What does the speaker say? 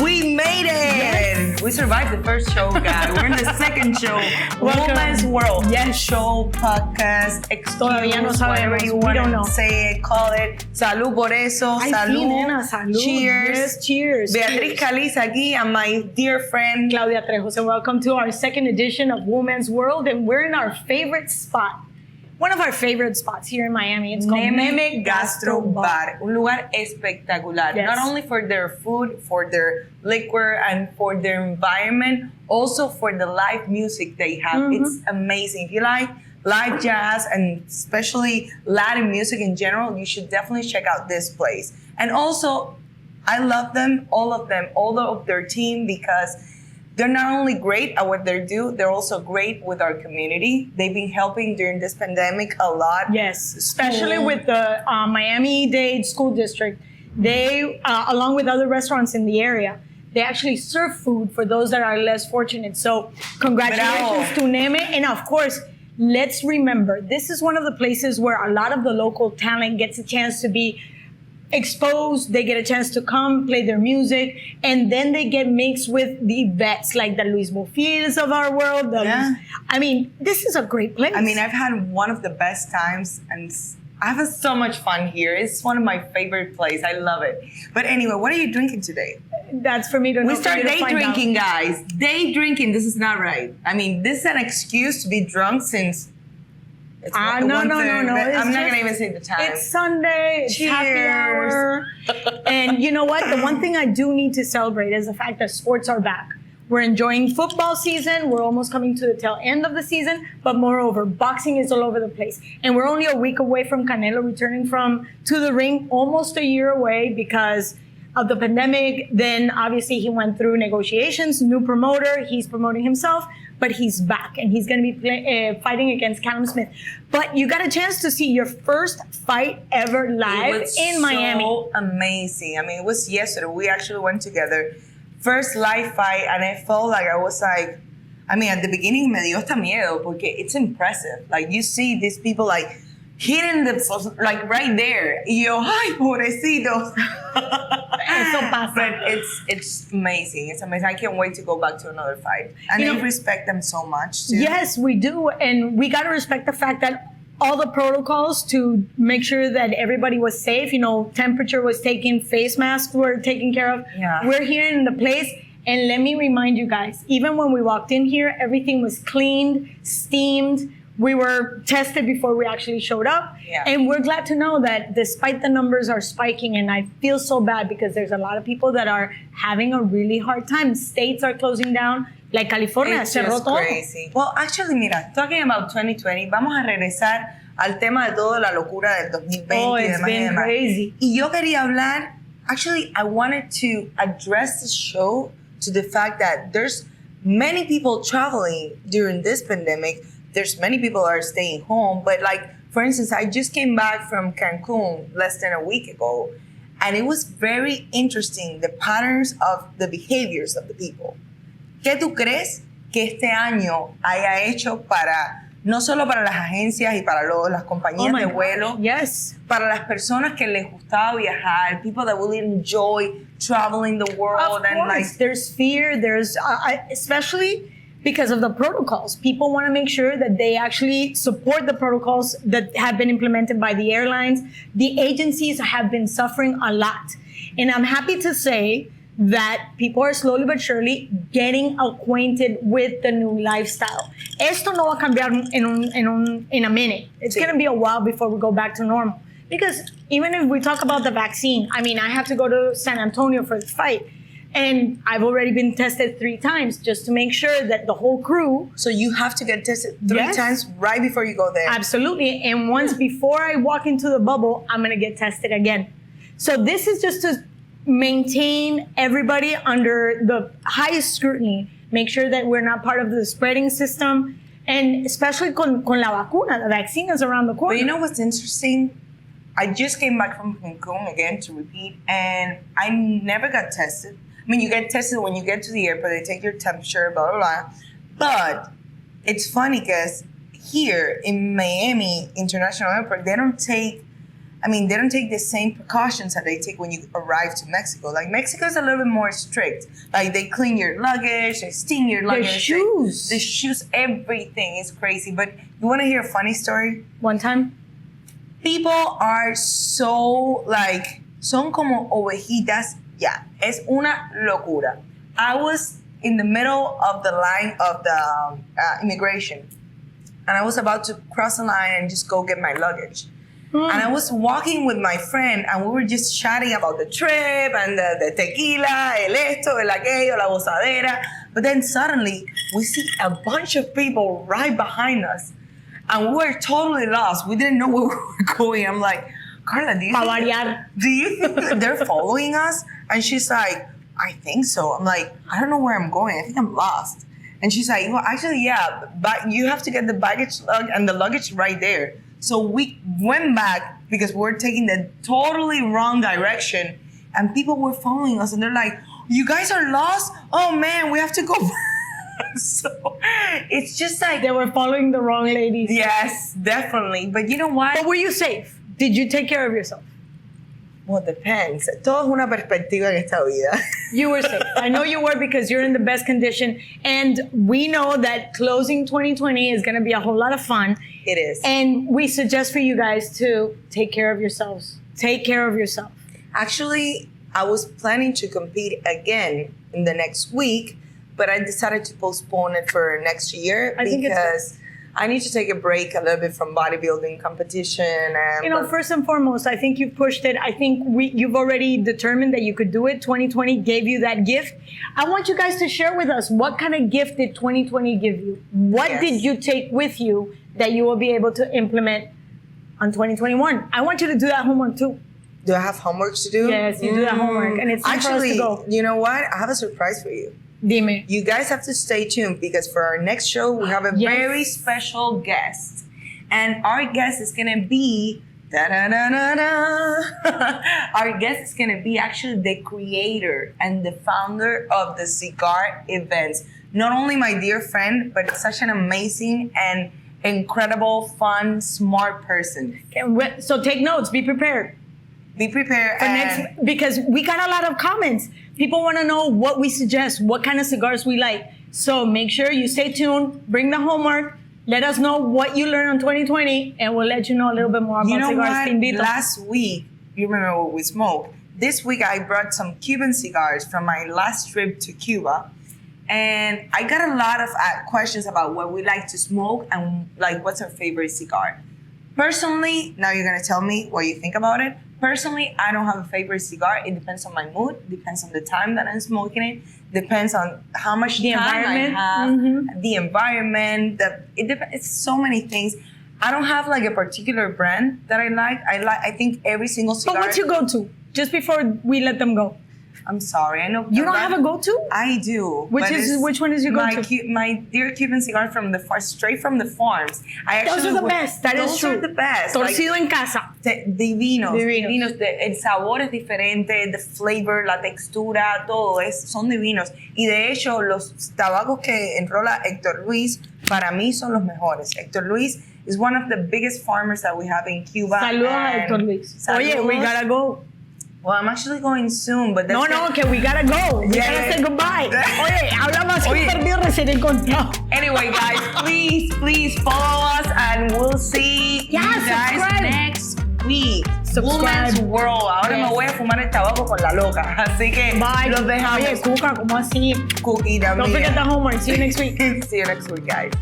We made it! Yes. We survived the first show, guys. We're in the second show. Woman's World. Yes. Show, podcast, excuse, Todavía no sabemos. whatever you want to say it, call it. Salud por eso. Ay, Salud. sí, nena, salud. Cheers. Yes, cheers. Beatriz Calis aquí and my dear friend Claudia Trejos, and welcome to our second edition of Woman's World, and we're in our favorite spot. One of our favorite spots here in Miami. It's called Neme Gastro Bar. Un lugar espectacular. Yes. Not only for their food, for their liquor, and for their environment, also for the live music they have. It's amazing. If you like live jazz and especially Latin music in general, you should definitely check out this place. And also, I love them, all of their team, because they're not only great at what they do, they're also great with our community. They've been helping during this pandemic a lot. Yes, especially with the Miami-Dade School District. They, along with other restaurants in the area, they actually serve food for those that are less fortunate. So congratulations to Neme. And of course, let's remember, this is one of the places where a lot of the local talent gets a chance to be exposed. They get a chance to come play their music, and then they get mixed with the vets like the Luis Bofils of our world. I mean, this is a great place. I mean, I've had one of the best times, and I have so much fun here. It's one of my favorite places. I love it. But anyway, what are you drinking today? That's for me to know. We start day drinking, guys. Day drinking. This is not right. I mean, this is an excuse to be drunk since. No. I'm not gonna even say the time. It's Sunday. It's happy hour. And you know what? The one thing I do need to celebrate is the fact that sports are back. We're enjoying football season. We're almost coming to the tail end of the season. But moreover, boxing is all over the place. And we're only a week away from Canelo returning to the ring, almost a year away because of the pandemic. Then obviously he went through negotiations, new promoter. He's promoting himself. But he's back, and he's going to be fighting against Callum Smith. But you got a chance to see your first fight ever live in Miami. So amazing. I mean, it was yesterday. We actually went together. First live fight, and I felt like I was like, I mean, at the beginning, me dio hasta miedo, porque it's impressive. Like, you see these people, like, hitting themselves, like, right there. Y yo, ay, pobrecitos. Eso pasa. But it's amazing. It's amazing. I can't wait to go back to another fight. And I respect them so much, too. Yes, we do. And we got to respect the fact that all the protocols to make sure that everybody was safe, temperature was taken, face masks were taken care of. Yeah. We're here in the place. And let me remind you guys, even when we walked in here, everything was cleaned, steamed. We were tested before we actually showed up. Yeah. And we're glad to know that despite the numbers are spiking, and I feel so bad because there's a lot of people that are having a really hard time. States are closing down, like California. It's just crazy. Well, actually, mira, talking about 2020, vamos a regresar al tema de toda la locura del 2020. Oh, it's been crazy. Y yo quería hablar, actually, I wanted to address the show to the fact that there's many people traveling during this pandemic. There's many people are staying home, but like, for instance, I just came back from Cancun less than a week ago, and it was very interesting, the patterns of the behaviors of the people. ¿Qué tú crees que este año haya hecho no solo para las agencias y para las compañías de vuelo, para las personas que les gustaba viajar, people that will enjoy traveling the world? Of course, like, there's fear, there's, especially because of the protocols. People want to make sure that they actually support the protocols that have been implemented by the airlines. The agencies have been suffering a lot. And I'm happy to say that people are slowly but surely getting acquainted with the new lifestyle. Esto no va a cambiar in a minute. It's going to be a while before we go back to normal. Because even if we talk about the vaccine, I mean, I have to go to San Antonio for the fight. And I've already been tested 3 times just to make sure that the whole crew. So you have to get tested 3 times right before you go there? Absolutely. And once before I walk into the bubble, I'm going to get tested again. So this is just to maintain everybody under the highest scrutiny, make sure that we're not part of the spreading system, and especially con la vacuna. The vaccine is around the corner. But you know what's interesting? I just came back from Cancun again, to repeat, and I never got tested. I mean, you get tested when you get to the airport, they take your temperature, blah, blah, blah. But it's funny because here in Miami International Airport, they don't take I mean, they don't take the same precautions that they take when you arrive to Mexico. Like, Mexico is a little bit more strict. Like, they clean your luggage, they steam your luggage. The shoes, everything is crazy. But you want to hear a funny story? One time? People are so, like, son como ovejitas. Yeah, es una locura. I was in the middle of the line of the immigration. And I was about to cross the line and just go get my luggage. And I was walking with my friend, and we were just chatting about the trip and the tequila, el esto, el aquello, la gozadera. But then suddenly, we see a bunch of people right behind us. And we were totally lost. We didn't know where we were going. I'm like, Carla, do you think that they're following us? And she's like, I think so. I'm like, I don't know where I'm going. I think I'm lost. And she's like, well, actually, yeah, but you have to get the baggage and the luggage right there. So we went back because we're taking the totally wrong direction, and people were following us, and they're like, you guys are lost? Oh man, we have to go back. So it's just like, they were following the wrong ladies. Yes, definitely. But you know what? But were you safe? Did you take care of yourself? Well, it depends. Todo es una perspectiva en esta vida. You were safe. I know you were, because you're in the best condition. And we know that closing 2020 is going to be a whole lot of fun. It is. And we suggest for you guys to take care of yourselves. Take care of yourself. Actually, I was planning to compete again in the next week, but I decided to postpone it for next year because I need to take a break a little bit from bodybuilding competition. And first and foremost, I think you've pushed it. I think you've already determined that you could do it. 2020 gave you that gift. I want you guys to share with us, what kind of gift did 2020 give you? What did you take with you that you will be able to implement on 2021? I want you to do that homework too. Do I have homework to do? Yes, you do that homework. And it's time for us to go. You know what? I have a surprise for you. Dime. You guys have to stay tuned, because for our next show, we have a very special guest. And our guest is going to be, our guest is going to be actually the creator and the founder of the Cigar events. Not only my dear friend, but such an amazing and incredible, fun, smart person. So take notes, be prepared. Be prepared. For next, because we got a lot of comments. People want to know what we suggest, what kind of cigars we like. So make sure you stay tuned, bring the homework, let us know what you learned on 2020, and we'll let you know a little bit more about cigars. What? Last week, you remember what we smoked. This week, I brought some Cuban cigars from my last trip to Cuba. And I got a lot of questions about what we like to smoke and like what's our favorite cigar. Personally, now you're going to tell me what you think about it. Personally, I don't have a favorite cigar. It depends on my mood, depends on the time that I'm smoking it, depends on how much time I have, the environment, it's so many things. I don't have like a particular brand that I like. I think every single cigar. But what's your go-to? Just before we let them go. I'm sorry. I know you don't have a go-to. I do. Which one is your go-to? My dear Cuban cigar from the straight from the farms. Those are the best. That is true. Those are the best. Torcido en casa. Divinos. El sabor es diferente, the flavor, la textura, todo son divinos. Y de hecho, los tabacos que enrola Héctor Luis para mí son los mejores. Héctor Luis is one of the biggest farmers that we have in Cuba. Saludos a Héctor Luis. Oye, we gotta go. Well, I'm actually going soon, but that's que we gotta go. We gotta say goodbye. Oye, hablamos perdido recién encontrado. Anyway, guys, please follow us, and we'll see you guys next week. Women's World. Ahora me voy a fumar el tabaco con la loca. Así que los dejamos. Oye, Cuca, ¿cómo así? Cuquita mía. Don't forget the homework. See you next week. See you next week, guys.